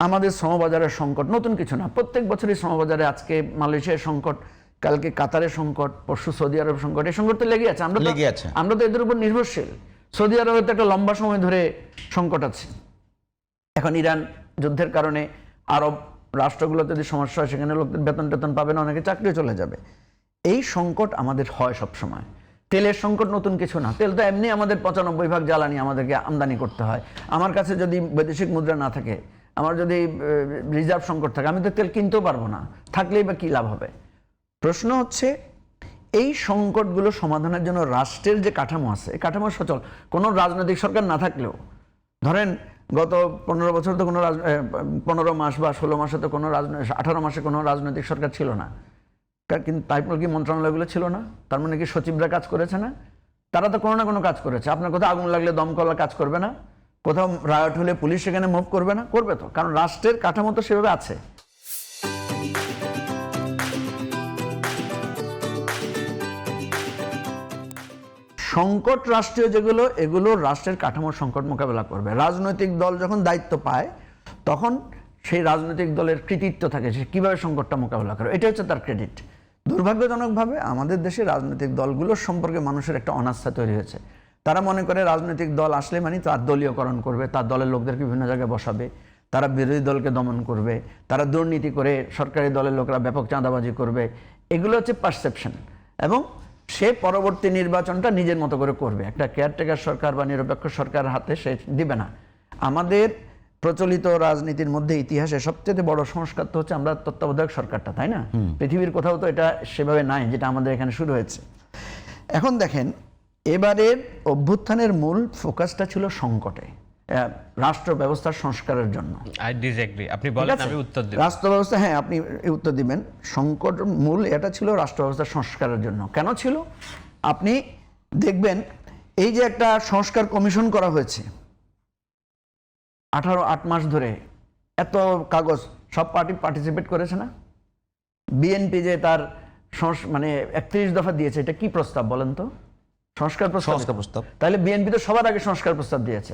আমাদের শ্রমবাজারের সংকট নতুন কিছু না, প্রত্যেক বছরই শ্রমবাজারে আজকে মালয়েশিয়ার সংকট, কালকে কাতারের সংকট, পরশু সৌদি আরব সংকট, এই সংকট তো লেগে আছে। আমরা তো এদের উপর নির্ভরশীল। সৌদি আরবে তো একটা লম্বা সময় ধরে সংকট আছে। এখন ইরান যুদ্ধের কারণে আরব রাষ্ট্রগুলোতে যদি সমস্যা হয়, সেখানে লোকদের বেতন টেতন পাবে না, অনেকে চাকরিও চলে যাবে। এই সংকট আমাদের হয় সবসময়। তেলের সংকট নতুন কিছু না, তেল তো এমনি আমাদের 95% জ্বালানি আমাদেরকে আমদানি করতে হয়। আমার কাছে যদি বৈদেশিক মুদ্রা না থাকে, আমার যদি রিজার্ভ সংকট থাকে, আমি তো তেল কিনতেও পারবো না, থাকলেই বা কী লাভ হবে? প্রশ্ন হচ্ছে এই সংকটগুলো সমাধানের জন্য রাষ্ট্রের যে কাঠামো আছে, এই কাঠামো সচল। কোনো রাজনৈতিক সরকার না থাকলেও, ধরেন গত 15 বছর তো কোনো 15 মাস বা 16 মাসে তো কোনো 18 মাসে কোনো রাজনৈতিক সরকার ছিল না, কিন্তু তারপর কি মন্ত্রণালয়গুলো ছিল না? তার মানে কি সচিবরা কাজ করেছে না? তারা তো কোনো না কোনো কাজ করেছে। আপনার কোথাও আগুন লাগলে দমকল কাজ করবে না? কোথাও রায়ট হলে পুলিশ সেখানে মুভ করবে না? করবে তো, কারণ রাষ্ট্রের কাঠামো তো সেভাবে আছে। সংকট রাষ্ট্রীয় যেগুলো, এগুলো রাষ্ট্রের কাঠামোর সংকট মোকাবেলা করবে। রাজনৈতিক দল যখন দায়িত্ব পায়, তখন সেই রাজনৈতিক দলের কৃতিত্ব থাকে সে কীভাবে সংকটটা মোকাবেলা করে, এটা হচ্ছে তার ক্রেডিট। দুর্ভাগ্যজনকভাবে আমাদের দেশে রাজনৈতিক দলগুলোর সম্পর্কে মানুষের একটা অনাস্থা তৈরি হয়েছে। তারা মনে করে রাজনৈতিক দল আসলে মানে তার দলীয়করণ করবে, তার দলের লোকদেরকে বিভিন্ন জায়গায় বসাবে, তারা বিরোধী দলকে দমন করবে, তারা দুর্নীতি করে সরকারি দলের লোকরা ব্যাপক চাঁদাবাজি করবে। এগুলো হচ্ছে পারসেপশন, এবং সে পরবর্তী নির্বাচনটা নিজের মতো করে করবে। একটা কেয়ারটেকার সরকার বা নিরপেক্ষ সরকারের হাতে সে দিবে না। আমাদের প্রচলিত রাজনীতির মধ্যে ইতিহাসে সবচেয়ে বড় সংস্কার তো হচ্ছে আমরা তত্ত্বাবধায়ক সরকারটা, তাই না? পৃথিবীর কোথাও তো এটা সেভাবে নাই যেটা আমাদের এখানে শুরু হয়েছে। এখন দেখেন, এবারের অভ্যুত্থানের মূল ফোকাসটা ছিল সংকটে, রাষ্ট্র ব্যবস্থার সংস্কারের জন্য। আই ডিসএগ্রি, আপনি বলেন, আমি উত্তর দেব। রাষ্ট্র ব্যবস্থা, হ্যাঁ আপনি উত্তর দিবেন। সংকট মূল এটা ছিল রাষ্ট্র ব্যবস্থার সংস্কারের জন্য। কেন ছিল? আপনি দেখবেন এই যে একটা সংস্কার কমিশন করা হয়েছে 8 মাস ধরে, এত কাগজ, সব পার্টি পার্টিসিপেট করেছে না? বিএনপি যে তার মানে 31 দফা দিয়েছে, এটা কি প্রস্তাব বলেন তো? সংস্কার প্রস্তাব। তাহলে বিএনপি তো সবার আগে সংস্কার প্রস্তাব দিয়েছে।